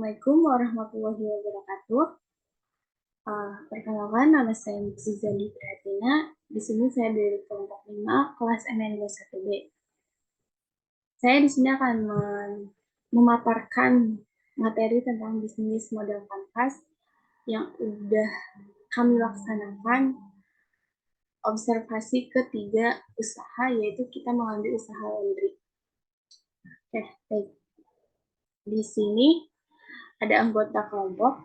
Assalamualaikum warahmatullahi wabarakatuh. Perkenalkan, nama saya Zizali Pratina. Di sini saya dari kelompok 5, kelas MN21B. Saya di sini akan memaparkan materi tentang bisnis model kanvas yang sudah kami laksanakan observasi ketiga usaha, yaitu kita mengambil usaha laundry. Oke, baik. Di sini ada anggota kelompok.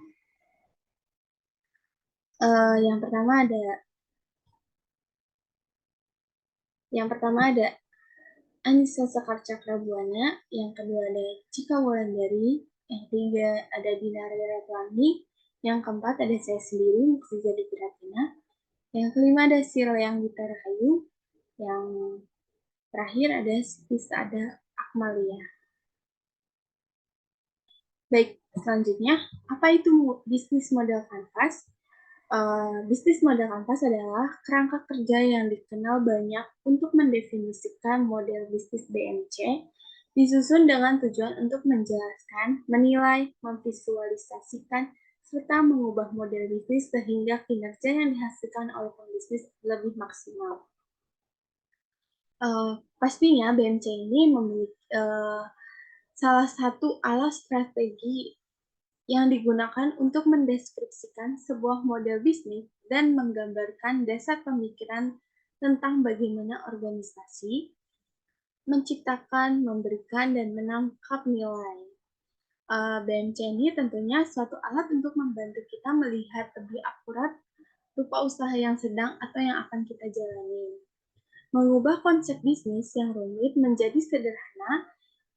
Yang pertama ada Anissa Sekar Cakrabuana, yang kedua ada Cika Wulandari, yang ketiga ada Dinara Ratwani, yang keempat ada saya sendiri, Zizali Pratina, yang kelima ada Siroyang Gita Rahayu, yang terakhir ada Siti Saada Akmalia. Baik, selanjutnya, apa itu bisnis model kanvas? Bisnis model kanvas adalah kerangka kerja yang dikenal banyak untuk mendefinisikan model bisnis BMC, disusun dengan tujuan untuk menjelaskan, menilai, memvisualisasikan, serta mengubah model bisnis sehingga kinerja yang dihasilkan oleh pembisnis lebih maksimal. Pastinya BMC ini memiliki salah satu alat strategi yang digunakan untuk mendeskripsikan sebuah model bisnis dan menggambarkan dasar pemikiran tentang bagaimana organisasi menciptakan, memberikan, dan menangkap nilai. BMC ini tentunya suatu alat untuk membantu kita melihat lebih akurat rupa usaha yang sedang atau yang akan kita jalani. Mengubah konsep bisnis yang rumit menjadi sederhana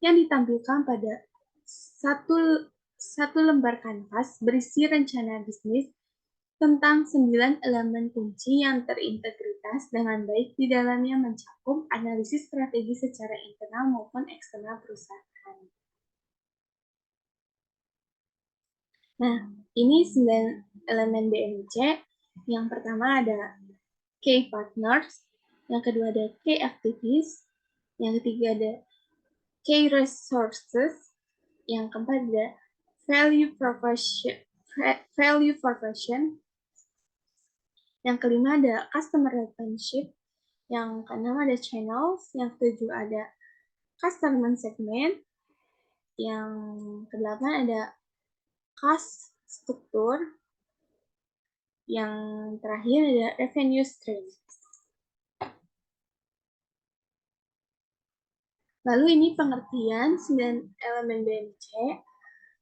yang ditampilkan pada satu lembar kanvas berisi rencana bisnis tentang 9 elemen kunci yang terintegritas dengan baik di dalamnya mencakup analisis strategi secara internal maupun eksternal perusahaan. Nah, ini 9 elemen BMC. Yang pertama ada key partners, yang kedua ada key activities, yang ketiga ada key resources, yang keempat ada value proposition, yang kelima ada customer relationship, yang keenam ada channels, yang ketujuh ada customer segment, yang kedelapan ada cost struktur, yang terakhir ada revenue stream. Lalu ini pengertian 9 elemen BMC.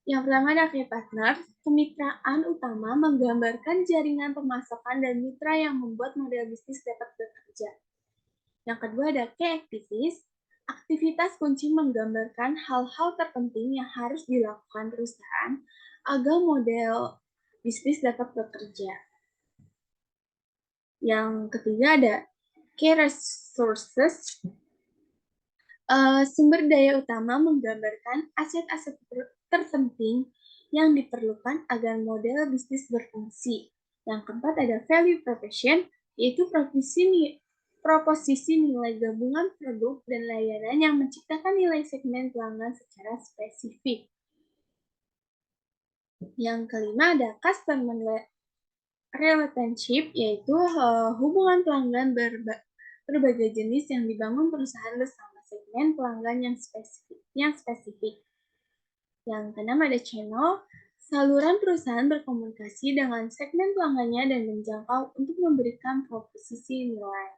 Yang pertama ada key partner, kemitraan utama menggambarkan jaringan pemasakan dan mitra yang membuat model bisnis dapat bekerja. Yang kedua ada key activities, aktivitas kunci menggambarkan hal-hal terpenting yang harus dilakukan perusahaan agar model bisnis dapat bekerja. Yang ketiga ada key resources, sumber daya utama menggambarkan aset-aset terpenting yang diperlukan agar model bisnis berfungsi. Yang keempat ada value proposition, yaitu proposisi nilai gabungan produk dan layanan yang menciptakan nilai segmen pelanggan secara spesifik. Yang kelima ada customer relationship, yaitu hubungan pelanggan berbagai jenis yang dibangun perusahaan bersama segmen pelanggan yang spesifik. Yang keenam ada channel, saluran perusahaan berkomunikasi dengan segmen pelanggannya dan menjangkau untuk memberikan proposisi nilai.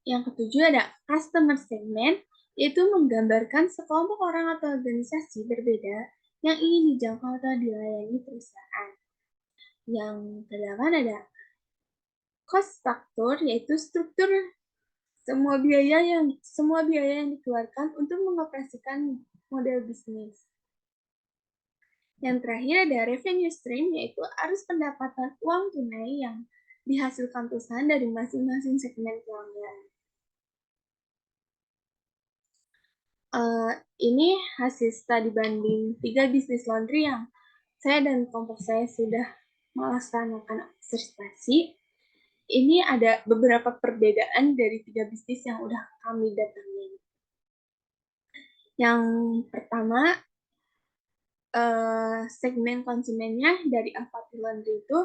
Yang ketujuh ada customer segment, yaitu menggambarkan sekelompok orang atau organisasi berbeda yang ingin dijangkau atau dilayani perusahaan. Yang kedelapan ada cost struktur, yaitu struktur semua biaya yang dikeluarkan untuk mengoperasikan model bisnis. Yang terakhir ada revenue stream, yaitu arus pendapatan uang tunai yang dihasilkan perusahaan dari masing-masing segmen pelanggan. Ini hasil studi banding 3 bisnis laundry yang saya dan kelompok saya sudah melaksanakan observasi. ini ada beberapa perbedaan dari 3 bisnis yang udah kami datangin. Yang pertama, segmen konsumennya dari Alfati Laundry itu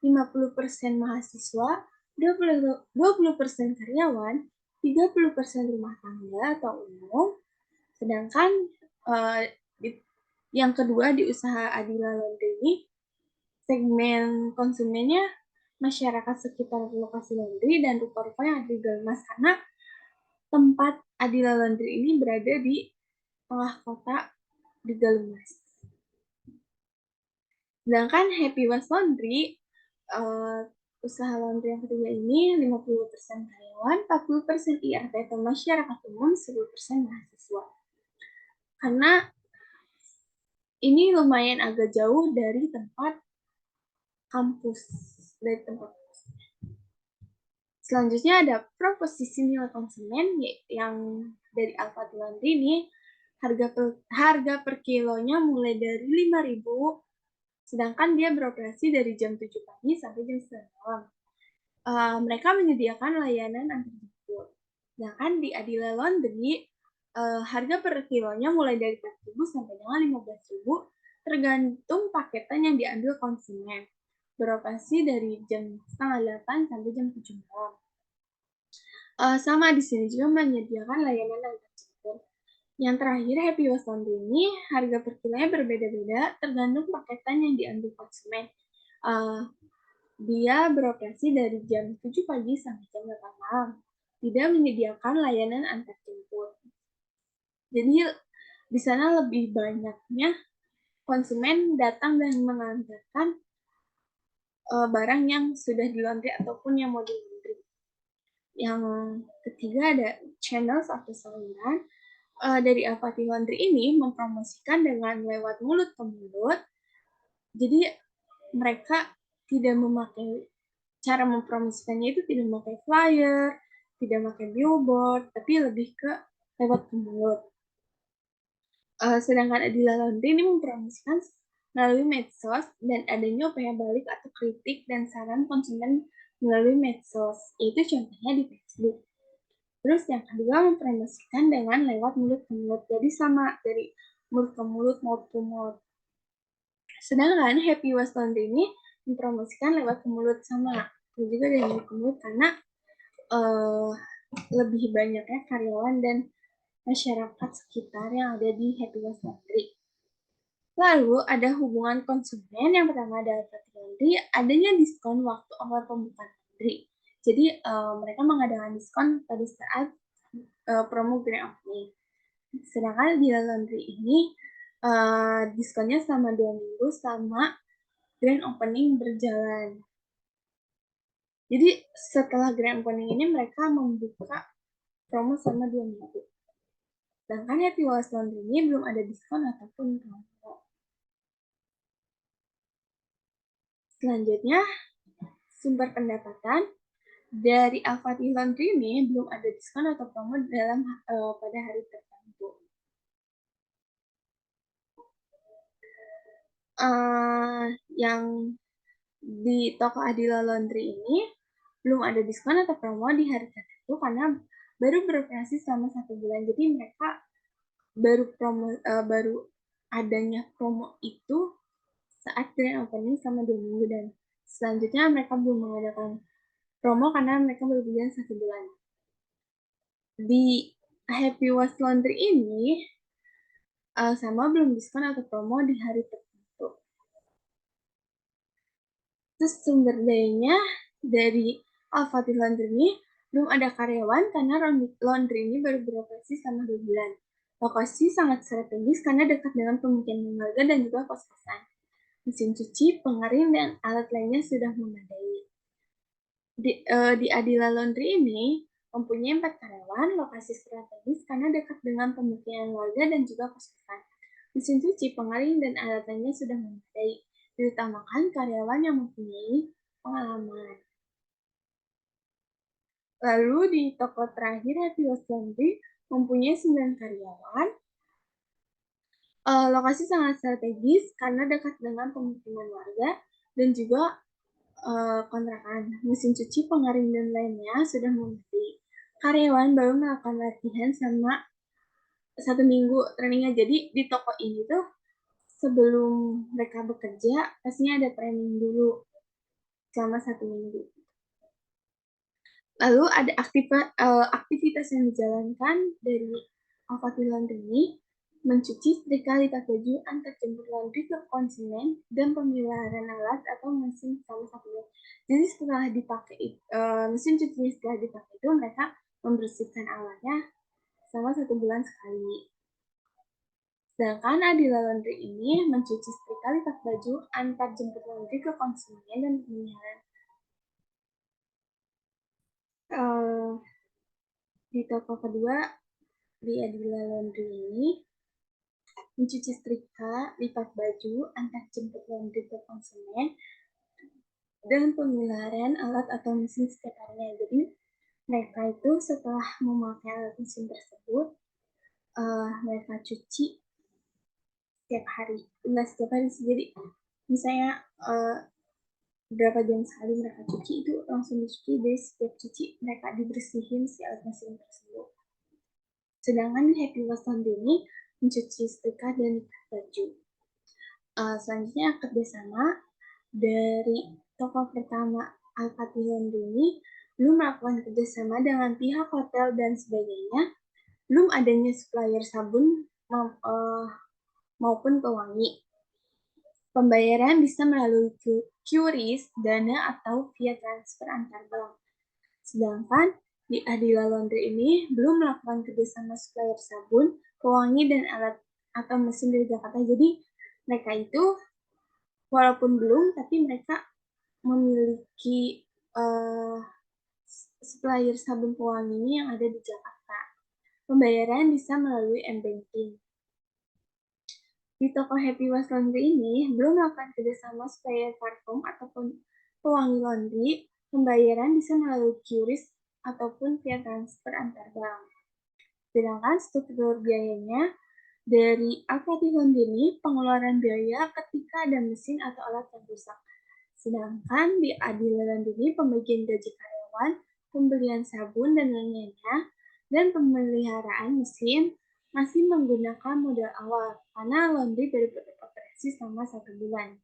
50% mahasiswa, 20% karyawan, 30% rumah tangga atau umum, sedangkan yang kedua di usaha Adila Laundry ini segmen konsumennya masyarakat sekitar lokasi laundry dan rupa-rupa yang ada di Galmas, karena tempat Adila Laundry ini berada di tengah kota di Galmas. Sedangkan Happy Wash Laundry, usaha laundry yang ketiga ini 50% karyawan, 40% IRT atau masyarakat umum, 10% mahasiswa. Karena ini lumayan agak jauh dari tempat kampus, dari tempat. Selanjutnya ada proposisi nilai konsumen yang dari Alfati Laundry ini harga per kilonya mulai dari 5.000, sedangkan dia beroperasi dari jam 7 pagi sampai jam 9 malam. Mereka menyediakan layanan antar jemput. Sedangkan di Adila Laundry, harga per kilonya mulai dari 4.000 sampai dengan 15.000, tergantung paketan yang diambil konsumen. Beroperasi dari jam setengah 8 sampai jam 7 malam. Sama di sini juga menyediakan layanan antar jemput. Yang terakhir, Happy Wash Laundry ini harga per kilonya berbeda-beda tergantung paketan yang diambil konsumen. Dia beroperasi dari jam 7 pagi sampai jam 8 malam. Tidak menyediakan layanan antar jemput. Jadi di sana lebih banyaknya konsumen datang dan mengantarkan barang yang sudah di laundry ataupun yang mau di laundry. Yang ketiga ada channels atau saluran. Dari Alfati Laundry ini mempromosikan dengan lewat mulut ke mulut. Jadi mereka tidak memakai, cara mempromosikannya itu tidak memakai flyer, tidak memakai billboard, tapi lebih ke lewat ke mulut. Sedangkan Adila Laundry ini mempromosikan melalui medsos dan adanya upaya balik atau kritik dan saran konsumen melalui medsos, yaitu contohnya di Facebook. Terus yang kedua mempromosikan dengan lewat mulut ke mulut, jadi sama dari mulut ke mulut, mouth to mouth. Sedangkan Happy Wash Laundry ini mempromosikan lewat ke mulut, sama juga dari mulut ke mulut, karena lebih banyaknya karyawan dan masyarakat sekitar yang ada di Happy Wash Laundry. Lalu ada hubungan konsumen. Yang pertama ada Alfati Laundry, adanya diskon waktu awal pembukaan laundry. Jadi mereka mengadakan diskon pada saat promo grand opening. Sedangkan di laundry ini diskonnya selama 2 minggu selama grand opening berjalan. Jadi setelah grand opening ini mereka membuka promo selama 2 minggu. Sedangkan Happy Wash Laundry ini belum ada diskon ataupun promo. Selanjutnya, sumber pendapatan. Dari Alfati Laundry ini belum ada diskon atau promo dalam pada hari tertentu. Yang di toko Adila Laundry ini belum ada diskon atau promo di hari tertentu karena baru beroperasi selama 1 bulan. Jadi mereka baru adanya promo itu saat grand opening selama 2 minggu, dan selanjutnya mereka belum mengadakan promo karena mereka baru berjalan 1 bulan. Di Happy Wash Laundry ini sama belum diskon atau promo di hari tertentu. Terus sumber dayanya dari Alfati Laundry ini belum ada karyawan karena laundry ini baru beroperasi selama 2 bulan. Lokasi sangat strategis karena dekat dengan pemukiman warga dan juga kos-kosan. Mesin cuci, pengering, dan alat lainnya sudah memadai. Di Adila Laundry ini mempunyai 4 karyawan, lokasi strategis karena dekat dengan pemukiman warga dan juga kos-kosan. Mesin cuci, pengering, dan alat lainnya sudah memadai. Diutamakan karyawan yang mempunyai pengalaman. Lalu di toko terakhir Happy Wash Laundry mempunyai 9 karyawan. Lokasi sangat strategis karena dekat dengan pemukiman warga dan juga kontrakan, mesin cuci, pengering, dan lainnya sudah membeli. Karyawan baru melakukan latihan sama 1 minggu trainingnya. Jadi di toko ini tuh sebelum mereka bekerja, pastinya ada training dulu selama 1 minggu. Lalu ada aktivitas yang dijalankan dari Al-Fatih Laundry ini, mencuci, setrika, lipat baju, antar jemput laundry ke konsumen, dan pemeliharaan alat atau mesin selama 1 bulan. Jadi setelah dipakai mesin cuci setelah dipakai itu mereka membersihkan alatnya selama 1 bulan sekali. Sedangkan Adila Laundry ini mencuci, setrika, lipat baju, antar jemput laundry ke konsumen, dan pemeliharaan di toko kedua di Adila Laundry ini mencuci, setrika, lipat baju, antar jemput laundry ke konsumen, dan pemeliharaan alat atau mesin setiap harinya. Jadi mereka itu setelah memakai alat mesin tersebut, mereka cuci setiap hari. Enggak setiap hari sih, jadi misalnya berapa jam sekali mereka cuci, itu langsung dicuci. Dari setiap cuci mereka dibersihin si alat mesin tersebut. Sedangkan Happy Wash Laundry ini mencuci, setrika, dan lipat baju. Selanjutnya kerjasama dari toko pertama Al-Fatih Laundry ini belum melakukan kerjasama dengan pihak hotel dan sebagainya, belum adanya supplier sabun maupun pewangi. Pembayaran bisa melalui QRIS, Dana, atau via transfer antar bank. Sedangkan di Adila Laundry ini belum melakukan kerjasama supplier sabun, pewangi, dan alat atau mesin dari Jakarta. Jadi mereka itu walaupun belum, tapi mereka memiliki supplier sabun pewangi yang ada di Jakarta. Pembayaran bisa melalui m-banking. Di toko Happy Wash Laundry ini belum melakukan kerjasama supplier parfum ataupun pewangi laundry. Pembayaran bisa melalui QRIS ataupun via transfer antar bank. Sedangkan struktur biayanya dari Al-Fatih Laundry ini pengeluaran biaya ketika ada mesin atau alat yang rusak. Sedangkan di Adila Laundry ini pembagian gaji karyawan, pembelian sabun dan lainnya, dan pemeliharaan mesin masih menggunakan modal awal karena laundry baru beroperasi selama 1 bulan.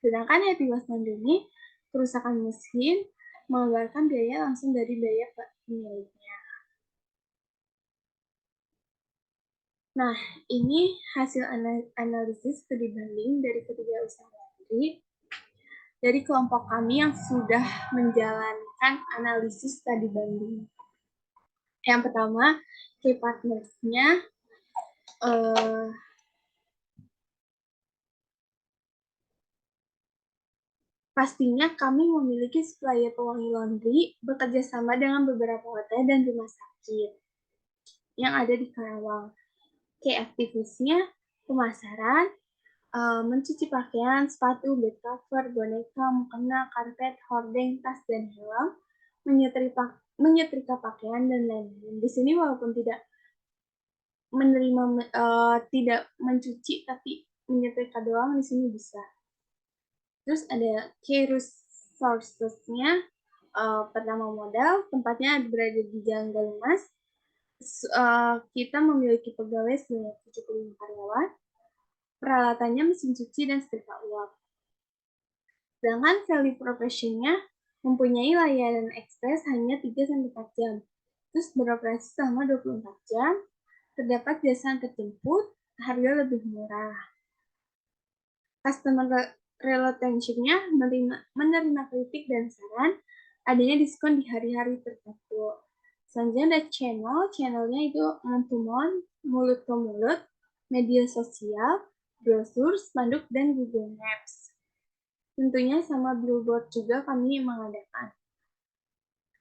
Sedangkan Happy Wash Laundry ini kerusakan mesin mengeluarkan biaya langsung dari biaya pemiliknya. Nah, ini hasil analisis studi banding dari ketiga usaha laundry dari kelompok kami yang sudah menjalankan analisis studi banding. Yang pertama, key partners-nya pastinya kami memiliki supplier pewangi laundry bekerja sama dengan beberapa hotel dan rumah sakit yang ada di Karawang. Key activities-nya pemasaran, mencuci pakaian, sepatu, bed cover, boneka, mukena, karpet, hordeng, tas, dan helm, menyetrika pakaian, dan lain-lain. Di sini walaupun tidak tidak mencuci tapi menyetrika doang, di sini bisa. Terus ada key resources-nya, pertama modal, tempatnya berada di Jalan Galimas. Kita memiliki pegawai sebanyak 75 karyawan. Peralatannya mesin cuci dan setrika uap. Sedangkan value profession-nya mempunyai layanan ekspres hanya 3-4 jam. Terus beroperasi selama 24 jam. Terdapat jasa antar jemput, harga lebih murah. Customer retention-nya menerima kritik dan saran, adanya diskon di hari-hari tertentu. Selanjutnya ada channelnya itu man-to-man, mulut ke mulut, media sosial, brosur, spanduk, dan Google Maps. Tentunya sama billboard juga kami mengadakan.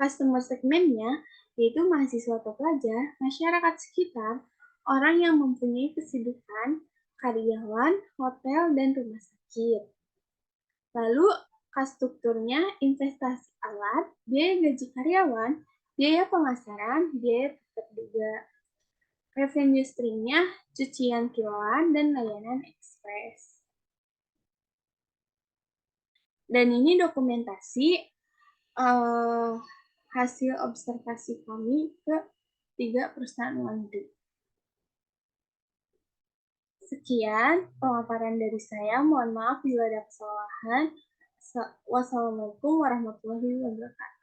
Customer segmennya yaitu mahasiswa atau pelajar, masyarakat sekitar, orang yang mempunyai kesibukan, karyawan, hotel, dan rumah sakit. Lalu strukturnya investasi alat, biaya gaji karyawan, biaya pemasaran, biaya terduga. Revenue stream-nya cucian kiloan dan layanan ekspres. Dan ini dokumentasi eh, hasil observasi kami ke 3 perusahaan laundry. Sekian pemaparan dari saya. Mohon maaf bila ada kesalahan. Wassalamualaikum warahmatullahi wabarakatuh.